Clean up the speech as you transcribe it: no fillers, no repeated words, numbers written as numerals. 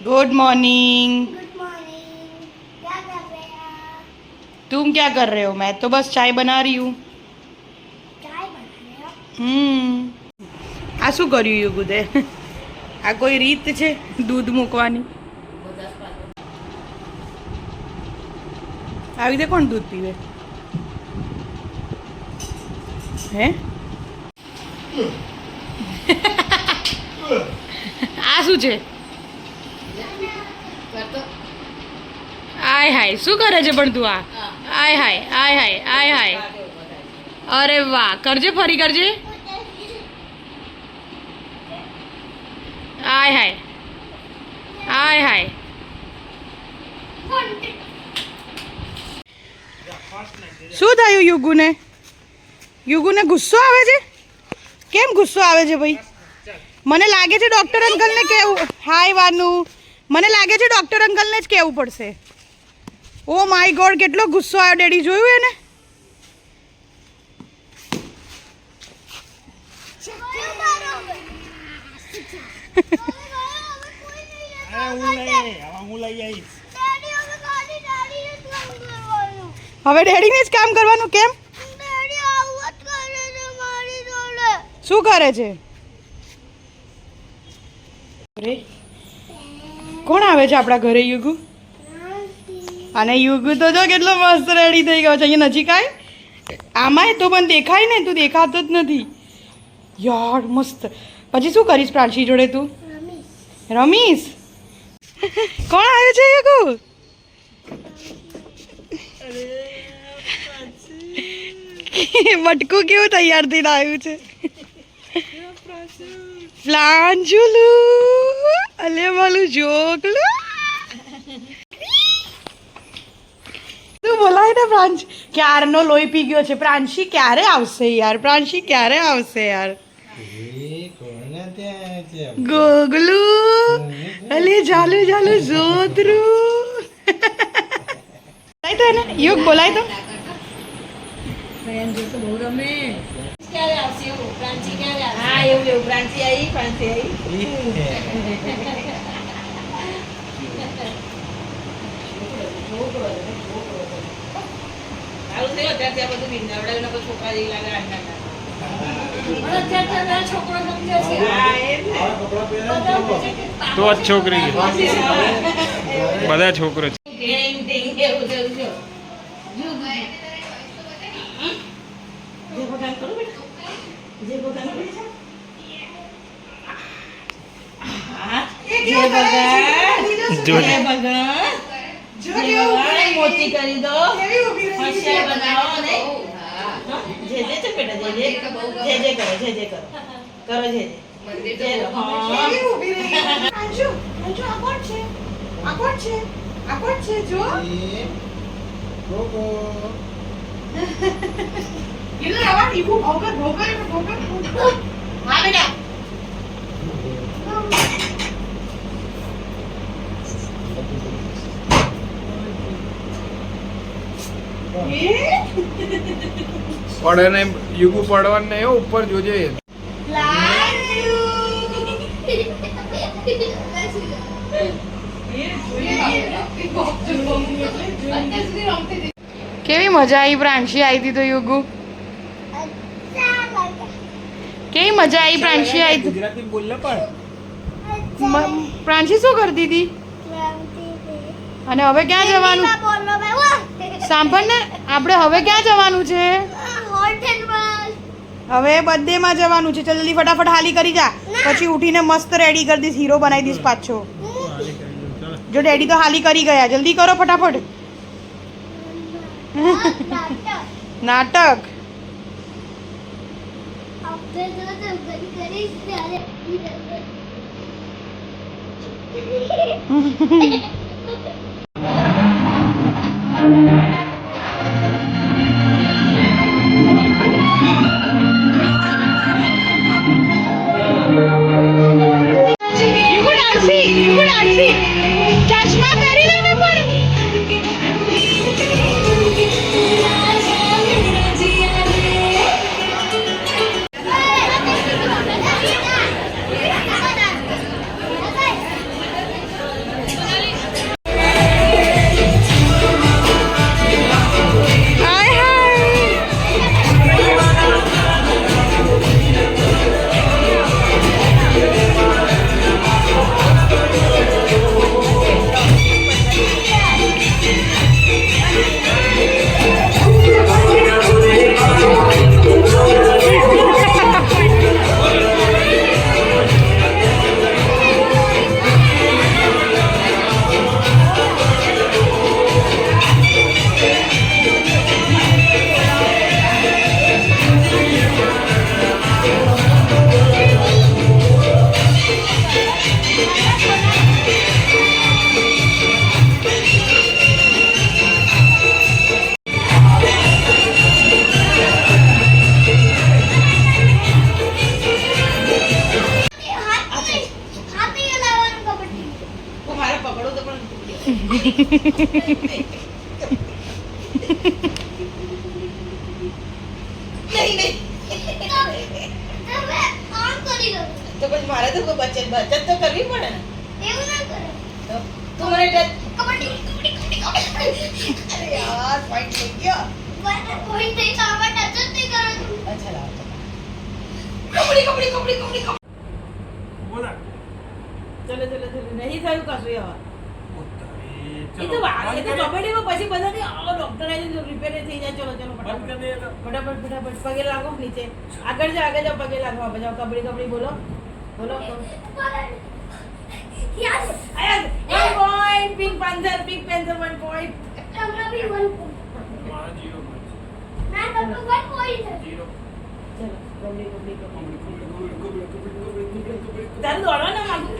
Good morning. क्या कर रहे हैं? तुम क्या कर रहे हो? मैं तो बस चाय बना रही हूँ। चाय बना रहे हो? आ શું કર્યું યુગુદે? આ કોઈ રીત છે દૂધ મૂકવાની? આવી રીતે કોણ દૂધ પીવે? હે આ શું છે? આય હાય શું કરે છે પણ તું? આય હાય આય હાય આય હાય, અરે વાહ, કરજે ફરી કરજે. આય હાય આય હાય. શું થયું યુગુને? યુગુને ગુસ્સો આવે છે? કેમ ગુસ્સો આવે છે ભાઈ? મને લાગે છે ડૉક્ટર અંકલને કહેવું. હાય વાનું, મને લાગે છે ડૉક્ટર અંકલને જ કહેવું પડશે. ઓ માય ગોડ, કેટલો ગુસ્સો આવ્યો ડેડી, જોયું એને? હવે ડેડીને જ કામ કરવાનું. કેમ? શું કરે છે? કોણ આવે છે આપણા ઘરે? યુગુ. અને યુગુ તો જો કેટલો મસ્ત રેડી થઈ ગયો છે. અહીંયા નજીક આય. આમાંય તો પણ દેખાય ને, તું દેખાતો જ નથી યાર. મસ્ત. પછી શું કરીશ પ્રાંશી જોડે તું? રમીશ. કોણ આવ્યું છે યુગુ? મટકું કેવું તૈયાર થઈને આવ્યું છે? પ્લાંજુલુ, અલે માલું જોગલું. તું બોલાય ને પ્રાંશ. ક્યારનો લોહી પી ગયો છે. પ્રાંશી ક્યારે આવશે યાર? પ્રાંશી ક્યારે આવશે યાર? ગોગલું, અલે જાલુ જાલુ જોતરું. બોલાય તો એને યુગ, બોલાય તો. બહુ રમે. ક્યારે આવશે એવું? પ્રાંશી ક્યારે આવશે? હા એવું એવું. પ્રાંશી આવી, પ્રાંશી આવી. તો જ છોકરી છે, બધા છોકરો છે. મોતી કરી દો, હોશિયાર બનાવો ને. જે જે છે બેટા, જે જે કરો, જે જે કરો, જે જે કરો, કરો જે જે. અંજુ, અંજુ આ કોણ છે? આ કોણ છે? આ કોણ છે? જો ગોગો. ઇલે આવા ઈબુ ભોગર ભોગર ભોગર. હા બેટા. પડે ને યુગુ, પડવાનું નહીં ઉપર જોજે. કેવી મજા આવી પ્રાંશી આવી હતી તો યુગુ? કેવી મજા આવી પ્રાંશી આવી હતી? ગુજરાતી બોલ ને પણ. પ્રાંશી શું કરતી હતી? અને હવે ક્યાં જવાનું? સાંભળ ને, આપણે હવે ક્યાં જવાનું છે? હવે બર્થડે માં જવાનું છે. જલ્દી ફટાફટ હાલી કરી જા, પછી ઉઠીને મસ્ત રેડી કરી દઈશ, હીરો બનાવી દઈશ પાછો. જો ડેડી તો હાલી કરી ગયા, જલ્દી કરો ફટાફટ. નાટક. ચશ્મા પહેરી લો ને પણ. તમે આમ કરી લો તો પછી મારે તો બચત તો કરવી પડે ને. એવું ના કરો તો તું મને કબડ્ડી કબડ્ડી કબડ્ડી અરે યાર પોઈન્ટ લઈ ગયો. બસ કોઈ થઈ તો આવા ટચ જ નહીં કરો તું અચ્છા લાવ તો. કબડ્ડી કબડ્ડી કબડ્ડી કબડ્ડી કબડ્ડી. ચલો ચલો ચલો નહીં થયું કશું હવે. એ તો વાત એ તો કબડ્ડીમાં પછી બધાને ડોક્ટર આવીને રિપેર થઈ જાય. ચલો ચલો ફટાફટ ફટાફટ પગે લાગો નીચે. આગળ જાઓ પગે લાગવા બજાવ. કબડ્ડી કબડ્ડી બોલો બોલો. યસ આયા 1 point પિંક પેન્સર 1 point. તમને બી વન ના તમને વન કોઈ છે ચલો કબડ્ડી કબડ્ડી કબડ્ડી. તારે દોડવા ના માંગુ.